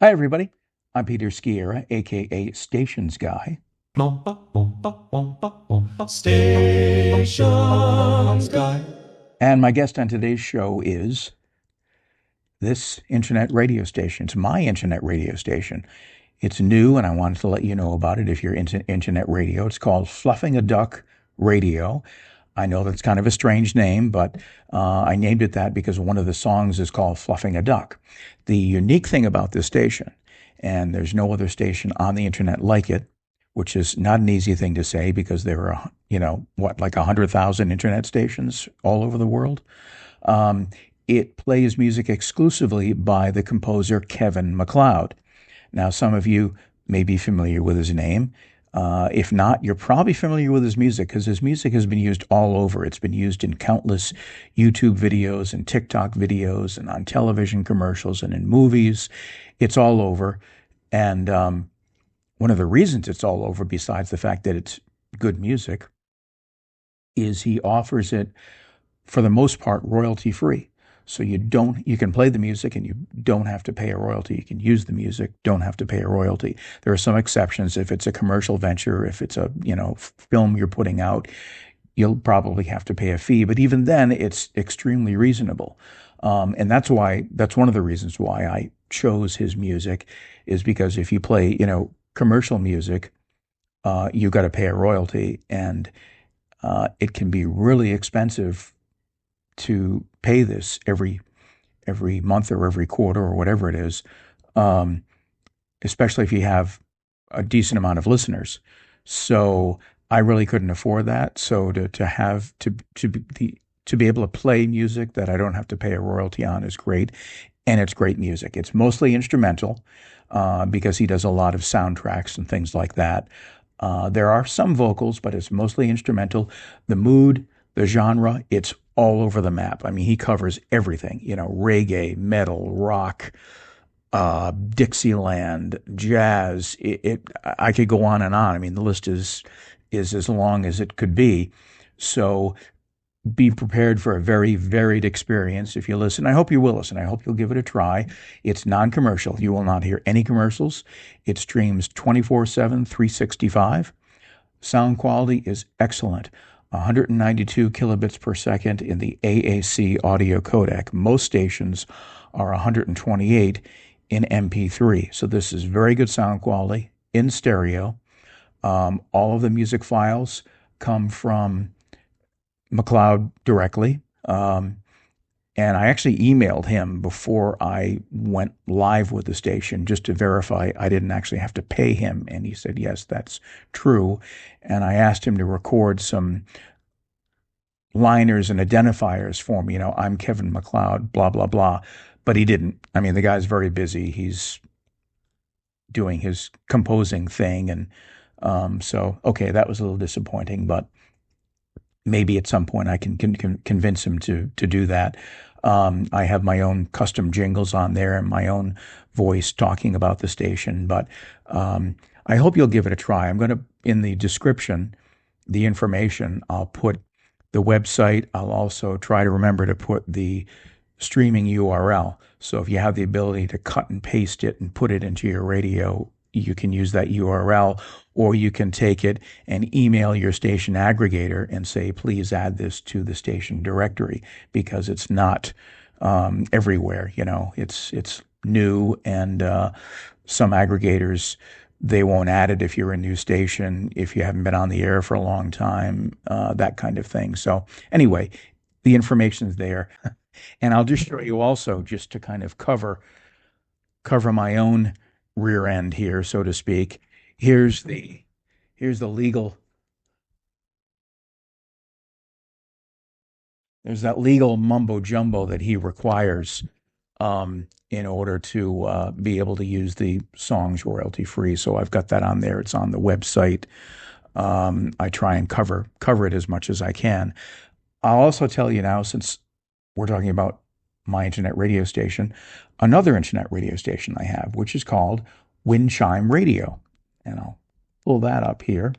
Hi, everybody. I'm Peter Skiera, aka Stations Guy. Stations guy. And my guest on today's show is this internet radio station. It's my internet radio station. It's new, and I wanted to let you know about it if you're into internet radio. It's called Fluffing a Duck Radio. I know that's kind of a strange name, but I named it that because one of the songs is called Fluffing a Duck. The unique thing about this station, and there's no other station on the internet like it, which is not an easy thing to say because there are, like 100,000 internet stations all over the world. Um, it plays music exclusively by the composer Kevin MacLeod. Now, some of you may be familiar with his name. If not, you're probably familiar with his music because his music has been used all over. It's been used in countless YouTube videos and TikTok videos and on television commercials and in movies. It's all over. And one of the reasons it's all over, besides the fact that it's good music, is he offers it, for the most part, royalty free. So you can play the music and you don't have to pay a royalty. You can use the music, don't have to pay a royalty. There are some exceptions. If it's a commercial venture, if it's a, film you're putting out, you'll probably have to pay a fee. But even then, it's extremely reasonable. And that's one of the reasons why I chose his music, is because if you play, commercial music, you got to pay a royalty, and it can be really expensive to pay this every month or every quarter or whatever it is, especially if you have a decent amount of listeners. So I really couldn't afford that. So to be able to play music that I don't have to pay a royalty on is great, and it's great music. It's mostly instrumental because he does a lot of soundtracks and things like that. There are some vocals, but it's mostly instrumental. The mood, the genre, it's all over the map. I mean, he covers everything, reggae, metal, rock, Dixieland, jazz. I could go on and on. I mean, the list is as long as it could be. So be prepared for a very varied experience if you listen. I hope you will listen. I hope you'll give it a try. It's non-commercial. You will not hear any commercials. It streams 24/7, 365. Sound quality is excellent. 192 kilobits per second in the AAC audio codec. Most stations are 128 in MP3. So this is very good sound quality in stereo. All of the music files come from MacLeod directly. And I actually emailed him before I went live with the station just to verify I didn't actually have to pay him. And he said, yes, that's true. And I asked him to record some liners and identifiers for me. I'm Kevin MacLeod, blah, blah, blah. But he didn't. I mean, the guy's very busy. He's doing his composing thing. And okay, that was a little disappointing, but maybe at some point I can convince him to do that. I have my own custom jingles on there and my own voice talking about the station, but I hope you'll give it a try. I'm going to, in the description, the information, I'll put the website. I'll also try to remember to put the streaming URL. So if you have the ability to cut and paste it and put it into your radio, you can use that URL, or you can take it and email your station aggregator and say, please add this to the station directory, because it's not everywhere. It's new, and some aggregators, they won't add it if you're a new station, if you haven't been on the air for a long time, that kind of thing. So anyway, the information's there. And I'll just show you also, just to kind of cover my own rear end here, so to speak. Here's the legal. There's that legal mumbo jumbo that he requires in order to be able to use the songs royalty free. So I've got that on there. It's on the website. I try and cover it as much as I can. I'll also tell you now, since we're talking about my internet radio station, another internet radio station I have, which is called Wind Chime Radio. And I'll pull that up here.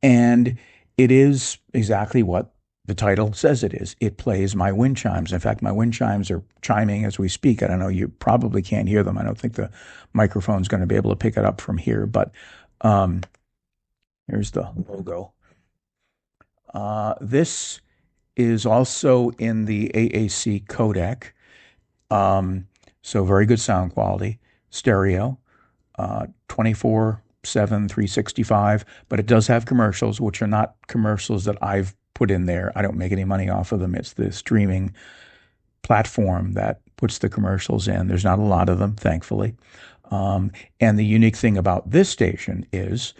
And it is exactly what The title says it is. It plays my wind chimes. In fact, my wind chimes are chiming as we speak. I don't know. You probably can't hear them. I don't think the microphone's going to be able to pick it up from here, but um, here's the logo. This is also in the AAC codec. So very good sound quality, stereo, 24/7, 365, but it does have commercials, which are not commercials that I've put in there. I don't make any money off of them. It's the streaming platform that puts the commercials in. There's not a lot of them, thankfully. And the unique thing about this station is,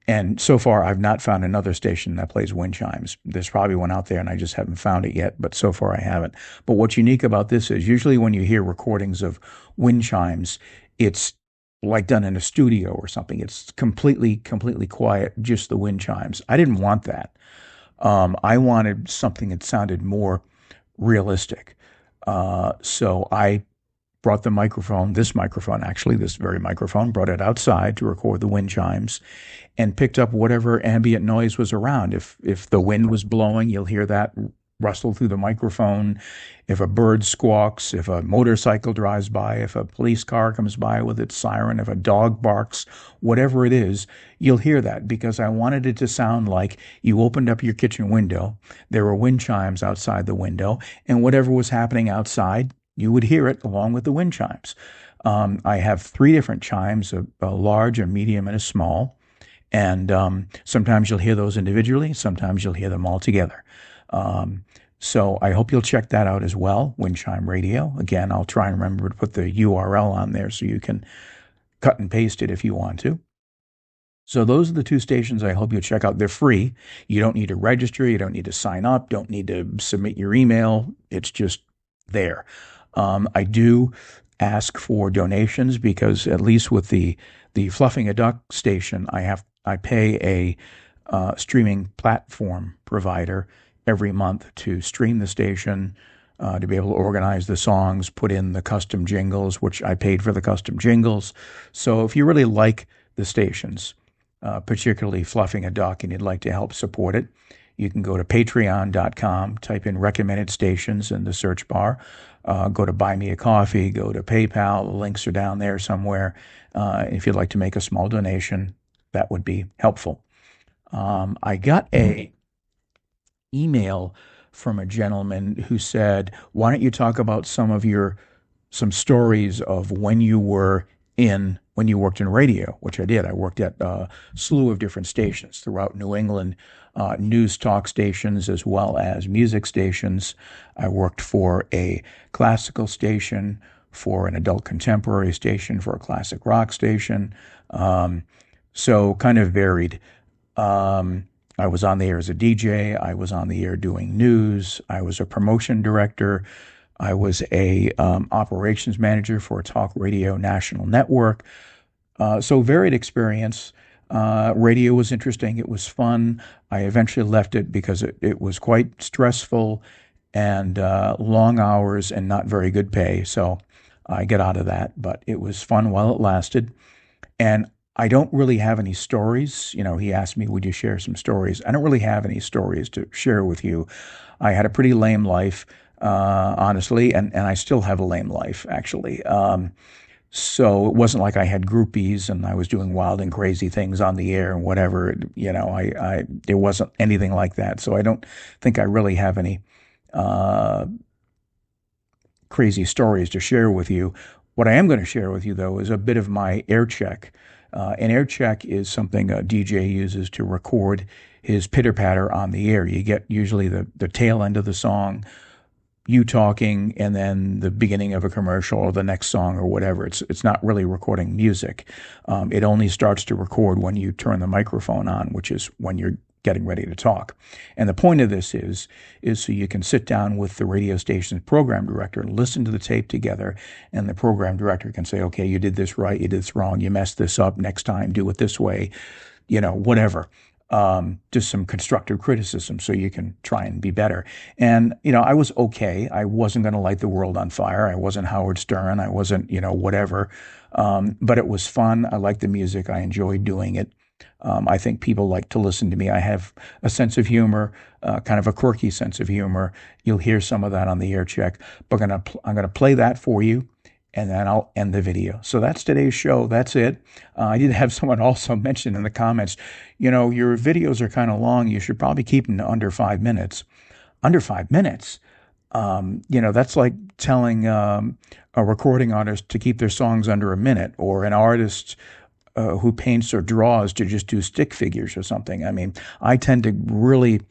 and so far I've not found another station that plays wind chimes. There's probably one out there and I just haven't found it yet, but so far I haven't. But what's unique about this is usually when you hear recordings of wind chimes, it's like done in a studio or something. It's completely quiet, just the wind chimes. I didn't want that. I wanted something that sounded more realistic. So I brought the microphone, actually, this very microphone, brought it outside to record the wind chimes and picked up whatever ambient noise was around. If the wind was blowing, you'll hear that rustle through the microphone. If a bird squawks, if a motorcycle drives by, if a police car comes by with its siren, if a dog barks, whatever it is, you'll hear that because I wanted it to sound like you opened up your kitchen window, there were wind chimes outside the window, and whatever was happening outside, you would hear it along with the wind chimes. I have three different chimes, a large, a medium, and a small. And sometimes you'll hear those individually, sometimes you'll hear them all together. So I hope you'll check that out as well, Wind Chime Radio. Again, I'll try and remember to put the URL on there so you can cut and paste it if you want to. So those are the two stations I hope you'll check out. They're free. You don't need to register. You don't need to sign up. Don't need to submit your email. It's just there. I do ask for donations because at least with the Fluffing a Duck station, I pay a streaming platform provider every month to stream the station, to be able to organize the songs, put in the custom jingles, which I paid for the custom jingles. So if you really like the stations, particularly Fluffing a Duck, and you'd like to help support it, you can go to patreon.com, type in recommended stations in the search bar, go to Buy Me a Coffee, go to PayPal. The links are down there somewhere. If you'd like to make a small donation, that would be helpful. I got a email from a gentleman who said, why don't you talk about some stories of when you worked in radio, which I did. I worked at a slew of different stations throughout New England, news talk stations as well as music stations. I worked for a classical station, for an adult contemporary station, for a classic rock station. So kind of varied. I was on the air as a DJ. I was on the air doing news. I was a promotion director. I was a operations manager for a talk radio national network. So varied experience. Radio was interesting. It was fun. I eventually left it because it was quite stressful and long hours and not very good pay. So I got out of that, but it was fun while it lasted. And I don't really have any stories. He asked me, would you share some stories? I don't really have any stories to share with you. I had a pretty lame life, honestly, and I still have a lame life, actually. So it wasn't like I had groupies and I was doing wild and crazy things on the air and whatever. It wasn't anything like that. So I don't think I really have any crazy stories to share with you. What I am going to share with you, though, is a bit of my air check. An air check is something a DJ uses to record his pitter-patter on the air. You get usually the tail end of the song, you talking, and then the beginning of a commercial or the next song or whatever. It's not really recording music. It only starts to record when you turn the microphone on, which is when you're getting ready to talk. And the point of this is so you can sit down with the radio station's program director and listen to the tape together, and the program director can say, okay, you did this right, you did this wrong, you messed this up, next time do it this way, whatever. Just some constructive criticism so you can try and be better. And, I was okay. I wasn't going to light the world on fire. I wasn't Howard Stern. I wasn't, whatever. But it was fun. I liked the music. I enjoyed doing it. I think people like to listen to me. I have a sense of humor, kind of a quirky sense of humor. You'll hear some of that on the air check. But I'm gonna play that for you, and then I'll end the video. So that's today's show. That's it. I did have someone also mention in the comments, your videos are kind of long. You should probably keep them to under 5 minutes. Under 5 minutes? That's like telling a recording artist to keep their songs under a minute, or an artist who paints or draws to just do stick figures or something. I mean, I tend to really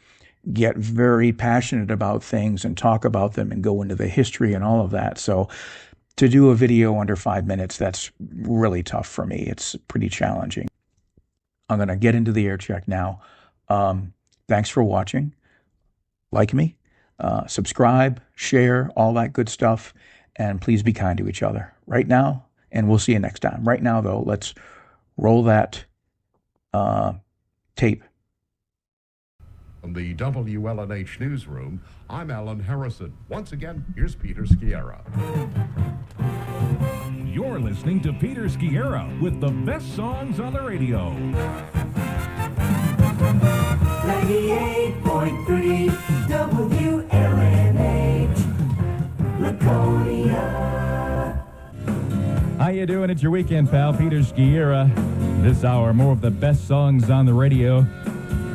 get very passionate about things and talk about them and go into the history and all of that. So to do a video under 5 minutes, that's really tough for me. It's pretty challenging. I'm going to get into the air check now. Thanks for watching. Like me, subscribe, share, all that good stuff, and please be kind to each other right now, and we'll see you next time. Right now, though, let's roll that tape. From the WLNH newsroom, I'm Alan Harrison. Once again, here's Peter Sciarra. You're listening to Peter Sciarra with the best songs on the radio. 98.3 WLNH, Laconia. How you doing? It's your weekend pal, Peter Sciarra. This hour, more of the best songs on the radio.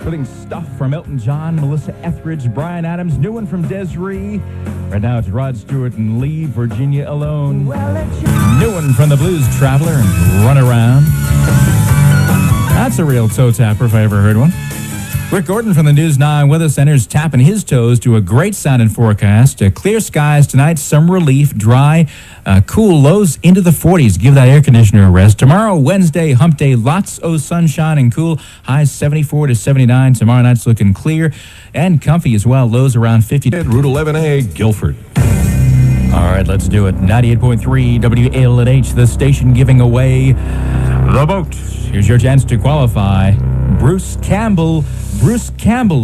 Putting stuff from Elton John, Melissa Etheridge, Bryan Adams, new one from Desiree. Right now it's Rod Stewart and Leave Virginia Alone. New one from the Blues Traveler and Run Around. That's a real toe tapper if I ever heard one. Rick Gordon from the News 9 Weather Center's tapping his toes to a great sounding forecast. Clear skies tonight, some relief, dry, cool lows into the 40s. Give that air conditioner a rest. Tomorrow, Wednesday, hump day, lots of sunshine and cool. Highs 74 to 79. Tomorrow night's looking clear and comfy as well. Lows around 50. Route 11A, Guilford. All right, let's do it. 98.3 WLNH, the station giving away the boat. Here's your chance to qualify. Bruce Campbell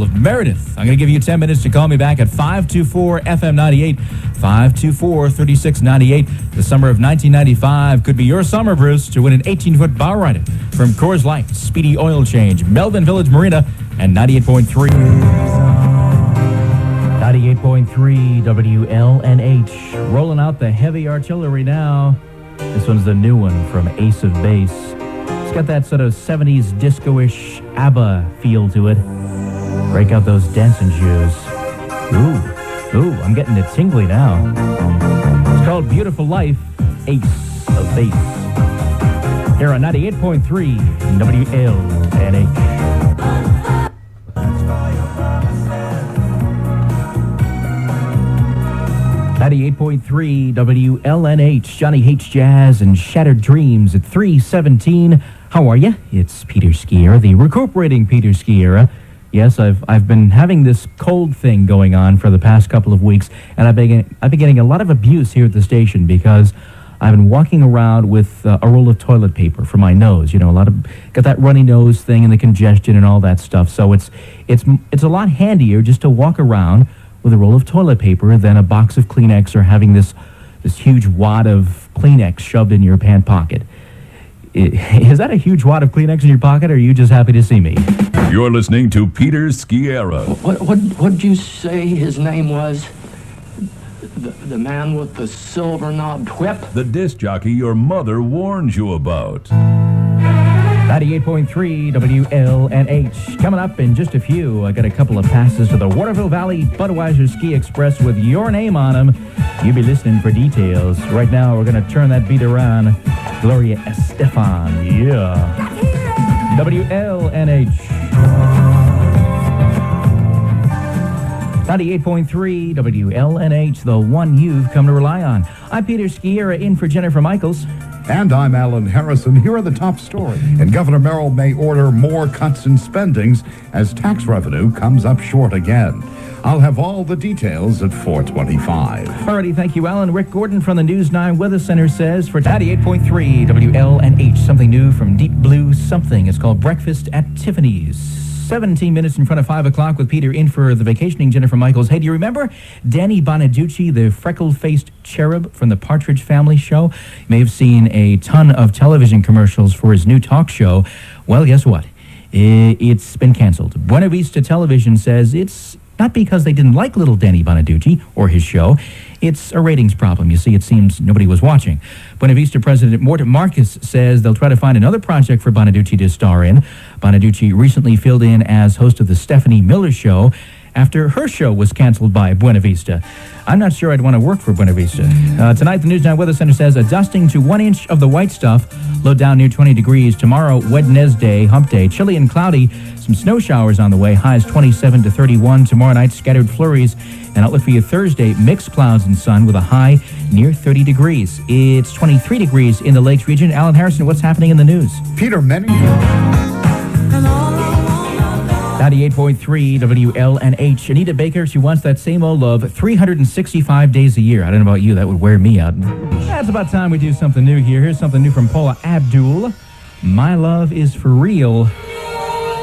of Meredith. I'm going to give you 10 minutes to call me back at 524-FM98, 524-3698. The summer of 1995 could be your summer, Bruce, to win an 18-foot bow rider from Coors Light, Speedy Oil Change, Melvin Village Marina, and 98.3. 98.3 WLNH. Rolling out the heavy artillery now. This one's the new one from Ace of Base. It's got that sort of 70s disco-ish ABBA feel to it. Break out those dancing shoes. Ooh, I'm getting it tingly now. It's called Beautiful Life, Ace of Base. Here on 98.3 WLNH. 98.3 WLNH, Johnny H. Jazz and Shattered Dreams at 3:17. How are you? It's Peter Sciarra, the recuperating Peter Sciarra. Yes, I've been having this cold thing going on for the past couple of weeks, and I've been getting a lot of abuse here at the station because I've been walking around with a roll of toilet paper for my nose. Got that runny nose thing and the congestion and all that stuff. So it's a lot handier just to walk around with a roll of toilet paper than a box of Kleenex or having this huge wad of Kleenex shoved in your pant pocket. Is that a huge wad of Kleenex in your pocket, or are you just happy to see me? You're listening to Peter Sciarra. What'd you say his name was? The man with the silver-knobbed whip? The disc jockey your mother warned you about. 98.3 WLNH. Coming up in just a few, I got a couple of passes to the Waterville Valley Budweiser Ski Express with your name on them. You'll be listening for details. Right now, we're going to turn that beat around. Gloria Estefan, yeah. WLNH. 98.3 WLNH, the one you've come to rely on. I'm Peter Sciarra, in for Jennifer Michaels. And I'm Alan Harrison. Here are the top stories. And Governor Merrill may order more cuts in spendings as tax revenue comes up short again. I'll have all the details at 4:25. Alrighty, thank you, Alan. Rick Gordon from the News 9 Weather Center says for 98.3 WLNH, something new from Deep Blue Something. It's called Breakfast at Tiffany's. 17 minutes in front of 5 o'clock with Peter in for the vacationing Jennifer Michaels. Hey, do you remember Danny Bonaducci, the freckle-faced cherub from the Partridge Family show? You may have seen a ton of television commercials for his new talk show. Well, guess what? It's been canceled. Buena Vista Television says it's not because they didn't like little Danny Bonaducci or his show. It's a ratings problem. You see, it seems nobody was watching. Buena Vista President Morton Marcus says they'll try to find another project for Bonaducci to star in. Bonaducci recently filled in as host of the Stephanie Miller Show after her show was canceled by Buena Vista. I'm not sure I'd want to work for Buena Vista. Tonight, the News Now Weather Center says a dusting to 1 inch of the white stuff, low down near 20 degrees. Tomorrow, Wednesday, hump day, chilly and cloudy. Some snow showers on the way, highs 27 to 31. Tomorrow night, scattered flurries. And outlook for you Thursday, mixed clouds and sun with a high near 30 degrees. It's 23 degrees in the Lakes region. Alan Harrison, what's happening in the news? Peter, many... 98.3 WLNH. Anita Baker, she wants that same old love 365 days a year. I don't know about you, that would wear me out. That's about time we do something new here. Here's something new from Paula Abdul. My love is for real.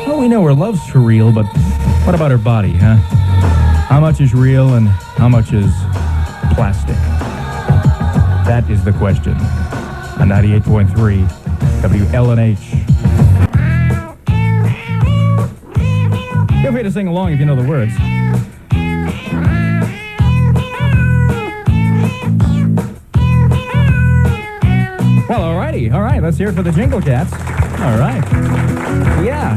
Well, we know her love's for real, but what about her body, huh? How much is real and how much is plastic? That is the question. On 98.3 WLNH. Feel free to sing along if you know the words. Well, all right, let's hear it for the Jingle Cats. All right. Yeah.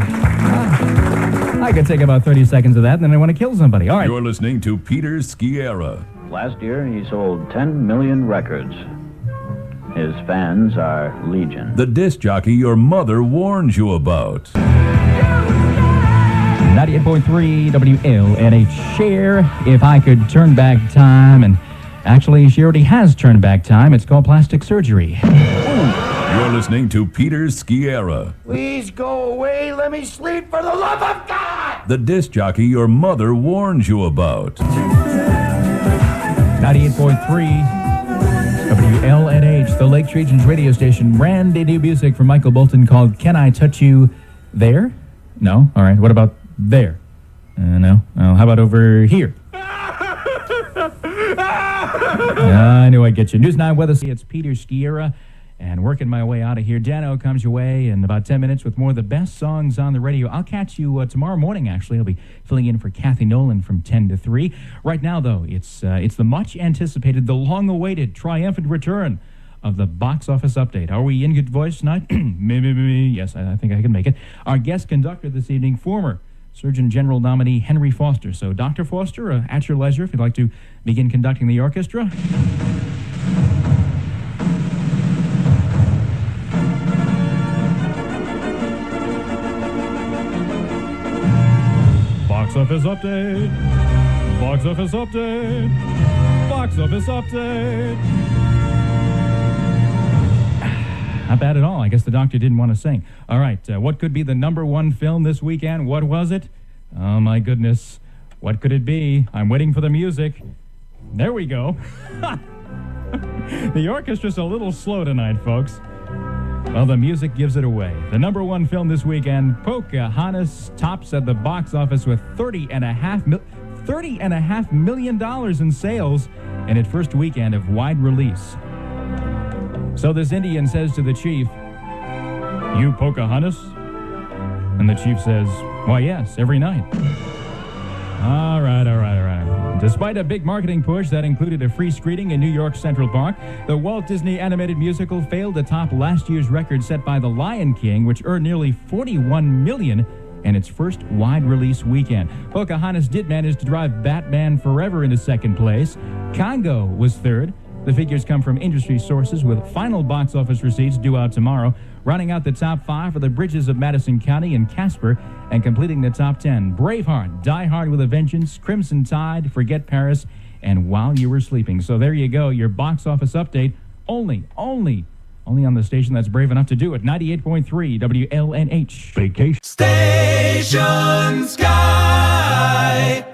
I could take about 30 seconds of that, and then I want to kill somebody. All right. You're listening to Peter Skiera. Last year, he sold 10 million records. His fans are legion. The disc jockey your mother warned you about. 98.3 WLNH. Share If I Could Turn Back Time. And actually, she already has turned back time. It's called plastic surgery. You're listening to Peter Skiera. Please go away. Let me sleep for the love of God. The disc jockey your mother warned you about. 98.3 WLNH, the Lakes Region's radio station. Brand new music from Michael Bolton called Can I Touch You There? No? All right. What about there? No. How about over here? I knew I'd get you. News 9 weather. It's Peter Skiera. And working my way out of here, Dano comes your way in about 10 minutes with more of the best songs on the radio. I'll catch you tomorrow morning, actually. I'll be filling in for Kathy Nolan from 10 to 3. Right now, though, it's the much-anticipated, the long-awaited, triumphant return of the box office update. Are we in good voice tonight? Me. Yes, I think I can make it. Our guest conductor this evening, former Surgeon General nominee Henry Foster. So, Dr. Foster, at your leisure, if you'd like to begin conducting the orchestra. Box office update. Box office update. Box office update. Not bad at all. I guess the doctor didn't want to sing. All right, what could be the number one film this weekend? What was it? Oh, my goodness. What could it be? I'm waiting for the music. There we go. The orchestra's a little slow tonight, folks. Well, the music gives it away. The number one film this weekend, Pocahontas, tops at the box office with $30.5 million in sales in its first weekend of wide release. So this Indian says to the chief, "You Pocahontas?" And the chief says, "Why, yes, every night." All right. Despite a big marketing push that included a free screening in New York Central Park, the Walt Disney animated musical failed to top last year's record set by The Lion King, which earned nearly $41 million in its first wide release weekend. Pocahontas did manage to drive Batman Forever into second place. Congo was third. The figures come from industry sources with final box office receipts due out tomorrow. Rounding out the top 5 are The Bridges of Madison County and Casper, and completing the top 10, Braveheart, Die Hard with a Vengeance, Crimson Tide, Forget Paris, and While You Were Sleeping. So there you go, your box office update, only on the station that's brave enough to do it, 98.3 WLNH. Vacation. Station Sky.